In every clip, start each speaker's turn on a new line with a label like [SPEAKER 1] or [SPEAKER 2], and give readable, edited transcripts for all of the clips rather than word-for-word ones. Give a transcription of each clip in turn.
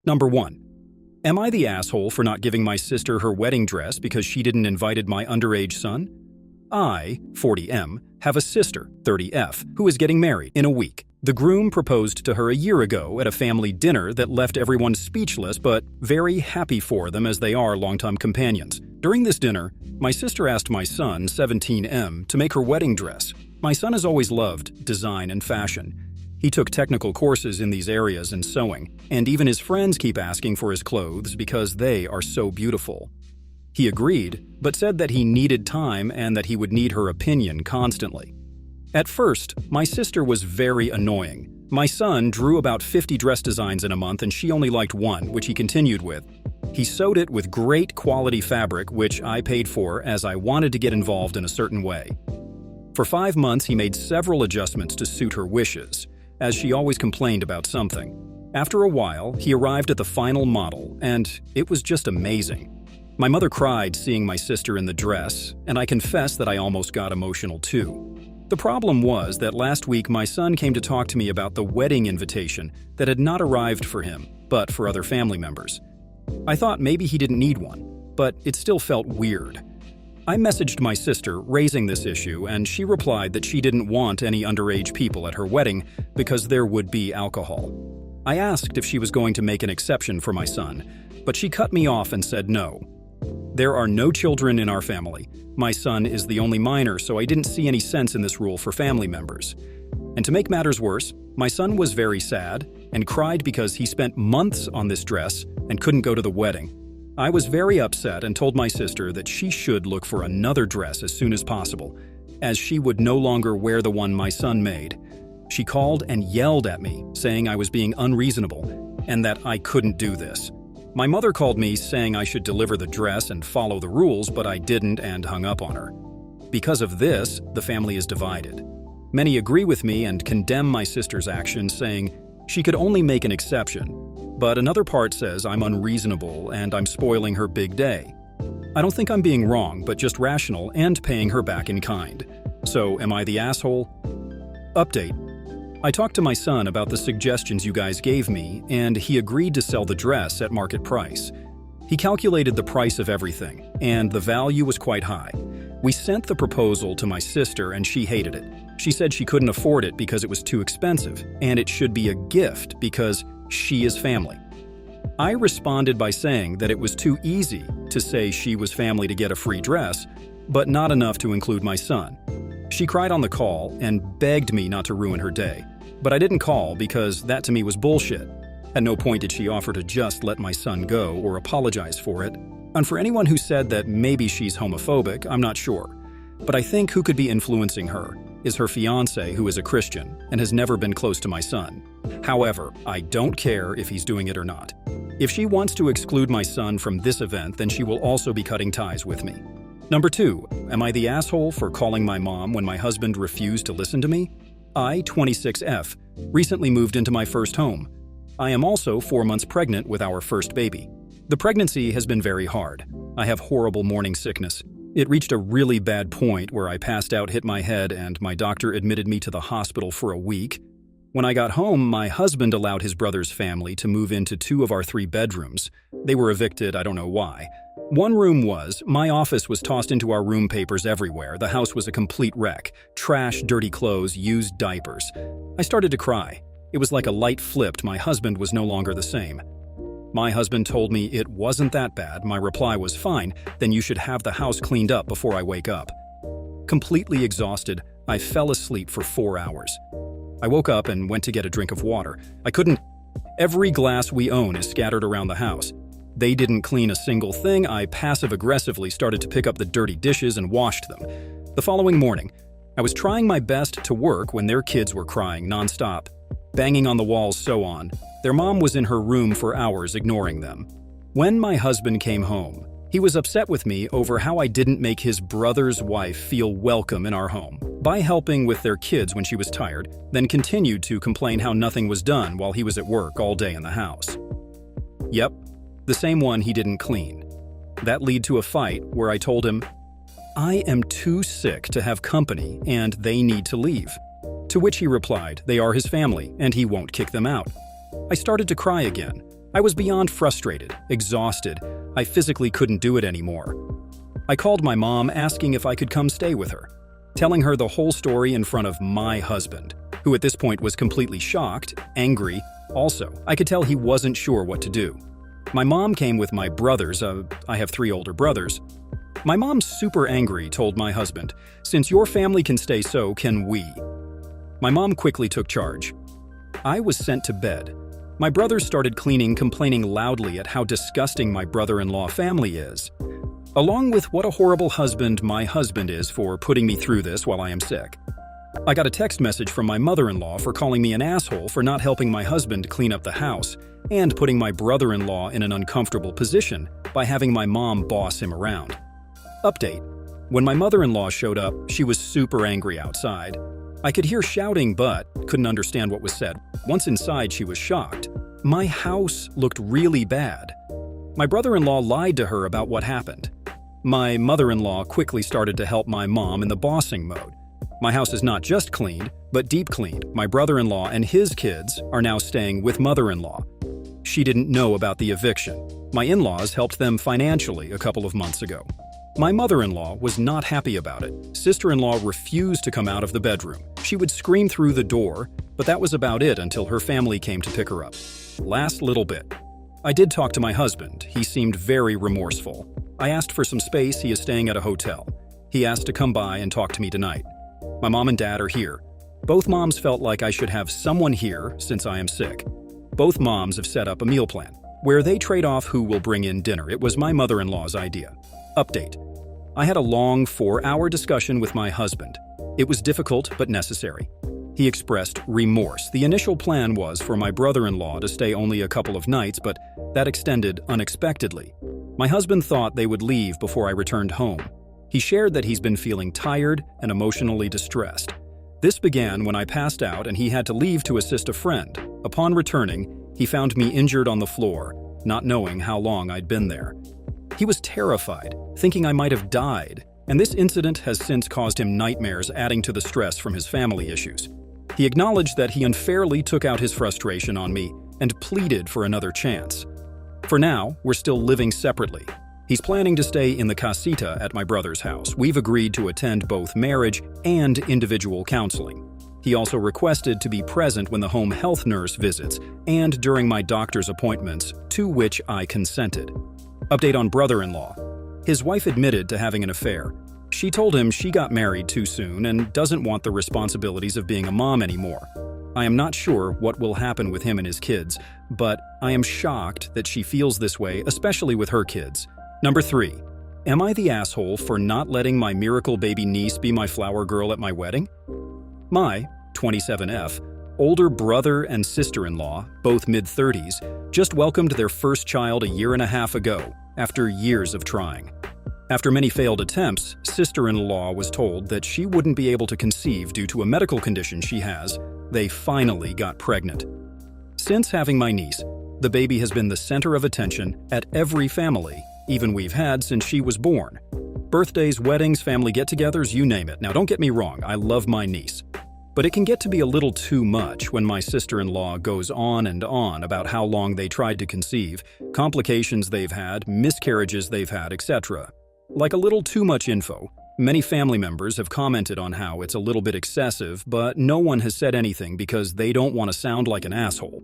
[SPEAKER 1] Number 1. Am I the asshole for not giving my sister her wedding dress because she didn't invited my underage son? I, 40M, have a sister, 30F, who is getting married in a week. The groom proposed to her a year ago at a family dinner that left everyone speechless but very happy for them as they are longtime companions. During this dinner, my sister asked my son, 17M, to make her wedding dress. My son has always loved design and fashion. He took technical courses in these areas and sewing, and even his friends keep asking for his clothes because they are so beautiful. He agreed, but said that he needed time and that he would need her opinion constantly. At first, my sister was very annoying. My son drew about 50 dress designs in a month and she only liked one, which he continued with. He sewed it with great quality fabric, which I paid for as I wanted to get involved in a certain way. For 5 months, he made several adjustments to suit her wishes, as she always complained about something. After a while, he arrived at the final model, and it was just amazing. My mother cried seeing my sister in the dress, and I confess that I almost got emotional too. The problem was that last week my son came to talk to me about the wedding invitation that had not arrived for him, but for other family members. I thought maybe he didn't need one, but it still felt weird. I messaged my sister raising this issue, and she replied that she didn't want any underage people at her wedding because there would be alcohol. I asked if she was going to make an exception for my son, but she cut me off and said no. There are no children in our family. My son is the only minor, so I didn't see any sense in this rule for family members. And to make matters worse, my son was very sad and cried because he spent months on this dress and couldn't go to the wedding. I was very upset and told my sister that she should look for another dress as soon as possible, as she would no longer wear the one my son made. She called and yelled at me, saying I was being unreasonable and that I couldn't do this. My mother called me saying I should deliver the dress and follow the rules, but I didn't and hung up on her. Because of this, the family is divided. Many agree with me and condemn my sister's actions, saying she could only make an exception. But another part says I'm unreasonable and I'm spoiling her big day. I don't think I'm being wrong, but just rational and paying her back in kind. So, am I the asshole? Update. I talked to my son about the suggestions you guys gave me, and he agreed to sell the dress at market price. He calculated the price of everything, and the value was quite high. We sent the proposal to my sister and she hated it. She said she couldn't afford it because it was too expensive, and it should be a gift because she is family. I responded by saying that it was too easy to say she was family to get a free dress, but not enough to include my son. She cried on the call and begged me not to ruin her day, but I didn't call because that to me was bullshit. At no point did she offer to just let my son go or apologize for it. And for anyone who said that maybe she's homophobic, I'm not sure. But I think who could be influencing her is her fiancé, who is a Christian and has never been close to my son. However, I don't care if he's doing it or not. If she wants to exclude my son from this event, then she will also be cutting ties with me. Number 2, am I the asshole for calling my mom when my husband refused to listen to me? I, 26F, recently moved into my first home. I am also 4 months pregnant with our first baby. The pregnancy has been very hard. I have horrible morning sickness. It reached a really bad point where I passed out, hit my head, and my doctor admitted me to the hospital for a week. When I got home, my husband allowed his brother's family to move into 2 of our 3 bedrooms. They were evicted, I don't know why. One room was, my office was tossed into our room, papers everywhere. The house was a complete wreck. Trash, dirty clothes, used diapers. I started to cry. It was like a light flipped. My husband was no longer the same. My husband told me it wasn't that bad. My reply was, fine, then you should have the house cleaned up before I wake up. Completely exhausted, I fell asleep for 4 hours. I woke up and went to get a drink of water. I couldn't. Every glass we own is scattered around the house. They didn't clean a single thing. I passive-aggressively started to pick up the dirty dishes and washed them. The following morning, I was trying my best to work when their kids were crying nonstop, banging on the walls, so on. Their mom was in her room for hours, ignoring them. When my husband came home, he was upset with me over how I didn't make his brother's wife feel welcome in our home by helping with their kids when she was tired, then continued to complain how nothing was done while he was at work all day in the house. Yep, the same one he didn't clean. That led to a fight where I told him, I am too sick to have company and they need to leave. To which he replied, they are his family and he won't kick them out. I started to cry again. I was beyond frustrated, exhausted. I physically couldn't do it anymore. I called my mom asking if I could come stay with her, telling her the whole story in front of my husband, who at this point was completely shocked, angry. Also, I could tell he wasn't sure what to do. My mom came with my brothers. I have 3 older brothers. My mom, super angry, told my husband, "Since your family can stay, so can we." My mom quickly took charge. I was sent to bed. My brothers started cleaning, complaining loudly at how disgusting my brother-in-law family is, along with what a horrible husband my husband is for putting me through this while I am sick. I got a text message from my mother-in-law for calling me an asshole for not helping my husband clean up the house and putting my brother-in-law in an uncomfortable position by having my mom boss him around. Update: when my mother-in-law showed up, she was super angry outside. I could hear shouting but couldn't understand what was said. Once inside, she was shocked. My house looked really bad. My brother-in-law lied to her about what happened. My mother-in-law quickly started to help my mom in the bossing mode. My house is not just cleaned, but deep cleaned. My brother-in-law and his kids are now staying with mother-in-law. She didn't know about the eviction. My in-laws helped them financially a couple of months ago. My mother-in-law was not happy about it. Sister-in-law refused to come out of the bedroom. She would scream through the door, but that was about it until her family came to pick her up. Last little bit. I did talk to my husband. He seemed very remorseful. I asked for some space. He is staying at a hotel. He asked to come by and talk to me tonight. My mom and dad are here. Both moms felt like I should have someone here since I am sick. Both moms have set up a meal plan, where they trade off who will bring in dinner. It was my mother-in-law's idea. Update: I had a long 4-hour discussion with my husband. It was difficult but necessary. He expressed remorse. The initial plan was for my brother-in-law to stay only a couple of nights, but that extended unexpectedly. My husband thought they would leave before I returned home. He shared that he's been feeling tired and emotionally distressed. This began when I passed out and he had to leave to assist a friend. Upon returning, he found me injured on the floor, not knowing how long I'd been there. He was terrified, thinking I might have died, and this incident has since caused him nightmares, adding to the stress from his family issues. He acknowledged that he unfairly took out his frustration on me and pleaded for another chance. For now, we're still living separately. He's planning to stay in the casita at my brother's house. We've agreed to attend both marriage and individual counseling. He also requested to be present when the home health nurse visits and during my doctor's appointments, to which I consented. Update on brother-in-law. His wife admitted to having an affair. She told him she got married too soon and doesn't want the responsibilities of being a mom anymore. I am not sure what will happen with him and his kids, but I am shocked that she feels this way, especially with her kids. Number 3. Am I the asshole for not letting my miracle baby niece be my flower girl at my wedding? My 27F older brother and sister-in-law, both mid-30s, just welcomed their first child a year and a half ago, after years of trying. After many failed attempts, sister-in-law was told that she wouldn't be able to conceive due to a medical condition she has. They finally got pregnant. Since having my niece, the baby has been the center of attention at every family, even we've had since she was born. Birthdays, weddings, family get-togethers, you name it. Now don't get me wrong, I love my niece. But it can get to be a little too much when my sister-in-law goes on and on about how long they tried to conceive, complications they've had, miscarriages they've had, etc. Like a little too much info. Many family members have commented on how it's a little bit excessive, but no one has said anything because they don't want to sound like an asshole.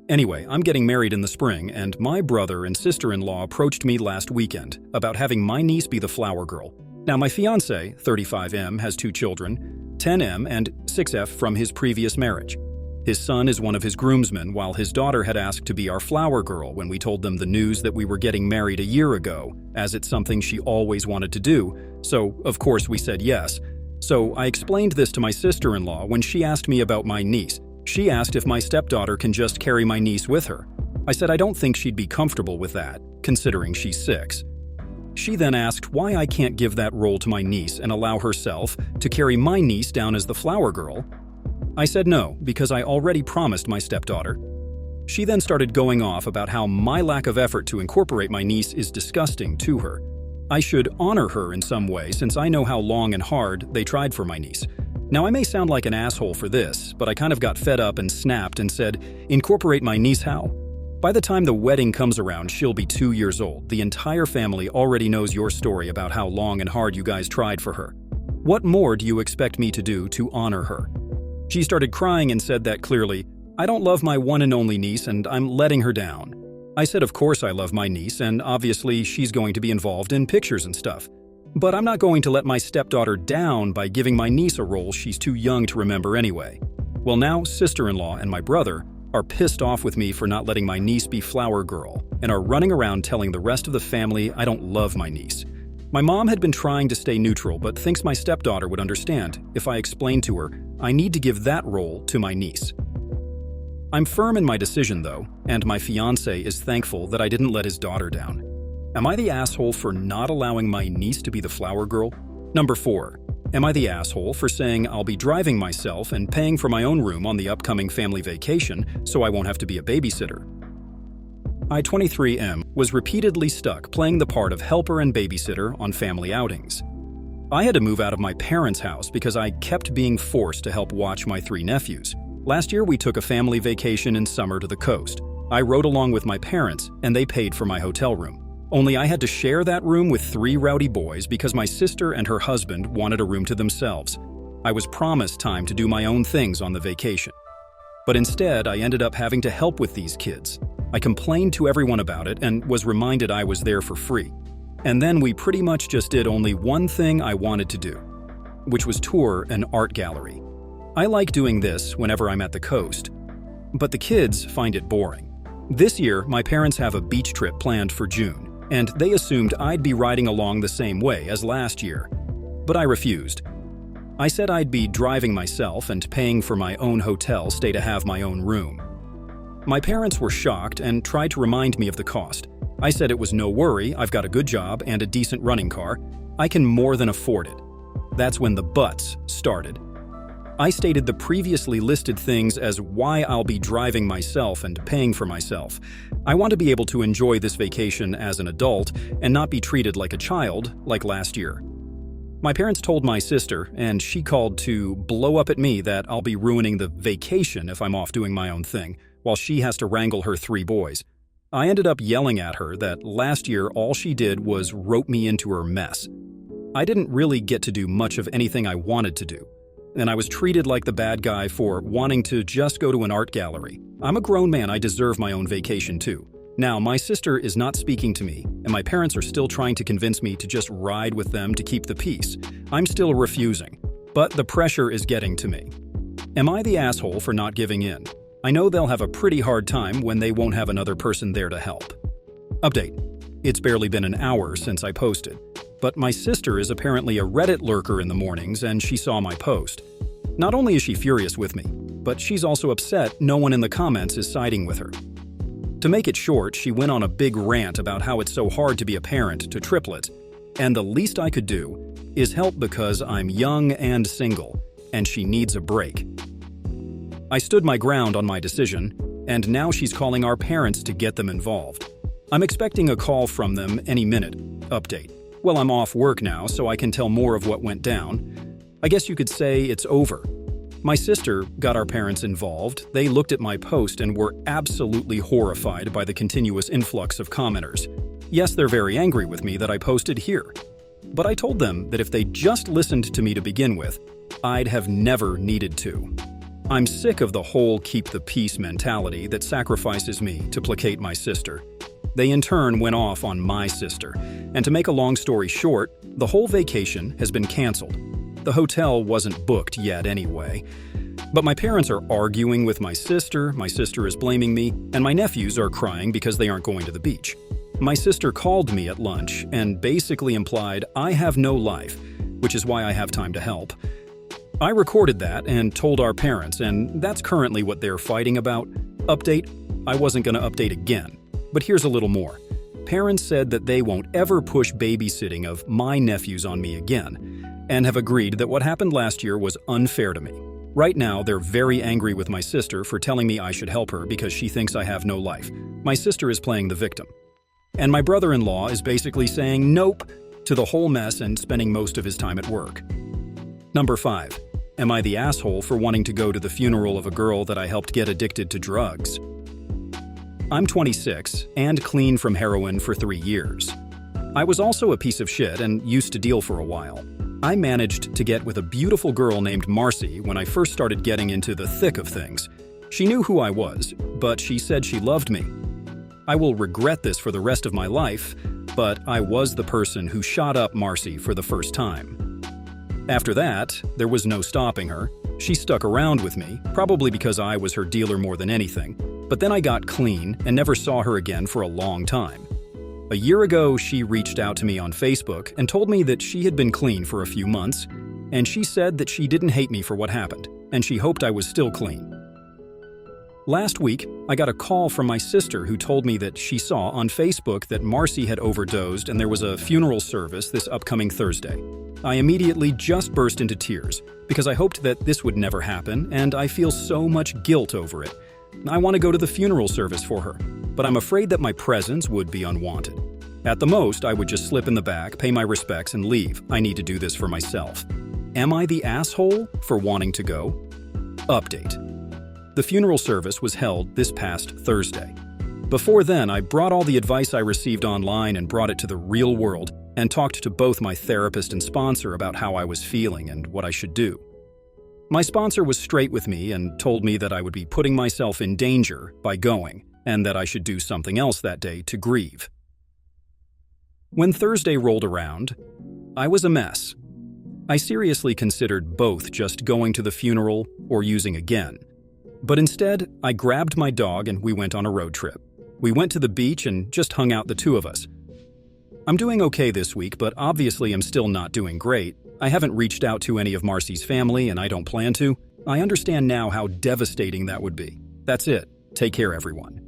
[SPEAKER 1] Anyway, I'm getting married in the spring, and my brother and sister-in-law approached me last weekend about having my niece be the flower girl. Now, my fiancé, 35M, has 2 children, 10M and 6F from his previous marriage. His son is one of his groomsmen, while his daughter had asked to be our flower girl when we told them the news that we were getting married a year ago, as it's something she always wanted to do, so of course we said yes. So I explained this to my sister-in-law when she asked me about my niece. She asked if my stepdaughter can just carry my niece with her. I said I don't think she'd be comfortable with that, considering she's 6. She then asked why I can't give that role to my niece and allow herself to carry my niece down as the flower girl. I said no, because I already promised my stepdaughter. She then started going off about how my lack of effort to incorporate my niece is disgusting to her. I should honor her in some way since I know how long and hard they tried for my niece. Now, I may sound like an asshole for this, but I kind of got fed up and snapped and said, "Incorporate my niece how?" By the time the wedding comes around, she'll be 2 years old. The entire family already knows your story about how long and hard you guys tried for her. What more do you expect me to do to honor her?" She started crying and said that clearly, "I don't love my one and only niece and I'm letting her down." I said of course I love my niece and obviously she's going to be involved in pictures and stuff. But I'm not going to let my stepdaughter down by giving my niece a role she's too young to remember anyway. Well, now sister-in-law and my brother are pissed off with me for not letting my niece be flower girl and are running around telling the rest of the family I don't love my niece. My mom had been trying to stay neutral but thinks my stepdaughter would understand if I explained to her I need to give that role to my niece. I'm firm in my decision though, and my fiancé is thankful that I didn't let his daughter down. Am I the asshole for not allowing my niece to be the flower girl? Number 4. Am I the asshole for saying I'll be driving myself and paying for my own room on the upcoming family vacation so I won't have to be a babysitter? I-23M was repeatedly stuck playing the part of helper and babysitter on family outings. I had to move out of my parents' house because I kept being forced to help watch my 3 nephews. Last year we took a family vacation in summer to the coast. I rode along with my parents and they paid for my hotel room. Only I had to share that room with 3 rowdy boys because my sister and her husband wanted a room to themselves. I was promised time to do my own things on the vacation. But instead, I ended up having to help with these kids. I complained to everyone about it and was reminded I was there for free. And then we pretty much just did only one thing I wanted to do, which was tour an art gallery. I like doing this whenever I'm at the coast, but the kids find it boring. This year, my parents have a beach trip planned for June, and they assumed I'd be riding along the same way as last year. But I refused. I said I'd be driving myself and paying for my own hotel stay to have my own room. My parents were shocked and tried to remind me of the cost. I said it was no worry, I've got a good job and a decent running car. I can more than afford it. That's when the buts started. I stated the previously listed things as why I'll be driving myself and paying for myself. I want to be able to enjoy this vacation as an adult and not be treated like a child like last year. My parents told my sister, and she called to blow up at me that I'll be ruining the vacation if I'm off doing my own thing, while she has to wrangle her 3 boys. I ended up yelling at her that last year all she did was rope me into her mess. I didn't really get to do much of anything I wanted to do, and I was treated like the bad guy for wanting to just go to an art gallery. I'm a grown man, I deserve my own vacation too. Now, my sister is not speaking to me, and my parents are still trying to convince me to just ride with them to keep the peace. I'm still refusing, but the pressure is getting to me. Am I the asshole for not giving in? I know they'll have a pretty hard time when they won't have another person there to help. Update. It's barely been an hour since I posted, but my sister is apparently a Reddit lurker in the mornings and she saw my post. Not only is she furious with me, but she's also upset no one in the comments is siding with her. To make it short, she went on a big rant about how it's so hard to be a parent to triplets, and the least I could do is help because I'm young and single, and she needs a break. I stood my ground on my decision, and now she's calling our parents to get them involved. I'm expecting a call from them any minute. Update. Well, I'm off work now, so I can tell more of what went down. I guess you could say it's over. My sister got our parents involved. They looked at my post and were absolutely horrified by the continuous influx of commenters. Yes, they're very angry with me that I posted here. But I told them that if they just listened to me to begin with, I'd have never needed to. I'm sick of the whole keep the peace mentality that sacrifices me to placate my sister. They in turn went off on my sister, and to make a long story short, the whole vacation has been canceled. The hotel wasn't booked yet anyway. But my parents are arguing with my sister is blaming me, and my nephews are crying because they aren't going to the beach. My sister called me at lunch and basically implied I have no life, which is why I have time to help. I recorded that and told our parents, and that's currently what they're fighting about. Update, I wasn't going to update again, but here's a little more. Parents said that they won't ever push babysitting of my nephews on me again, and have agreed that what happened last year was unfair to me. Right now, they're very angry with my sister for telling me I should help her because she thinks I have no life. My sister is playing the victim. And my brother-in-law is basically saying nope to the whole mess and spending most of his time at work. Number 5. Am I the asshole for wanting to go to the funeral of a girl that I helped get addicted to drugs? I'm 26 and clean from heroin for 3 years. I was also a piece of shit and used to deal for a while. I managed to get with a beautiful girl named Marcy when I first started getting into the thick of things. She knew who I was, but she said she loved me. I will regret this for the rest of my life, but I was the person who shot up Marcy for the first time. After that, there was no stopping her. She stuck around with me, probably because I was her dealer more than anything, but then I got clean and never saw her again for a long time. A year ago, she reached out to me on Facebook and told me that she had been clean for a few months, and she said that she didn't hate me for what happened, and she hoped I was still clean. Last week, I got a call from my sister who told me that she saw on Facebook that Marcy had overdosed and there was a funeral service this upcoming Thursday. I immediately just burst into tears because I hoped that this would never happen, and I feel so much guilt over it. I want to go to the funeral service for her, but I'm afraid that my presence would be unwanted. At the most, I would just slip in the back, pay my respects, and leave. I need to do this for myself. Am I the asshole for wanting to go? Update. The funeral service was held this past Thursday. Before then, I brought all the advice I received online and brought it to the real world and talked to both my therapist and sponsor about how I was feeling and what I should do. My sponsor was straight with me and told me that I would be putting myself in danger by going, and that I should do something else that day to grieve. When Thursday rolled around, I was a mess. I seriously considered both just going to the funeral or using again. But instead, I grabbed my dog and we went on a road trip. We went to the beach and just hung out, the two of us. I'm doing okay this week, but obviously I'm still not doing great. I haven't reached out to any of Marcy's family and I don't plan to. I understand now how devastating that would be. That's it. Take care, everyone.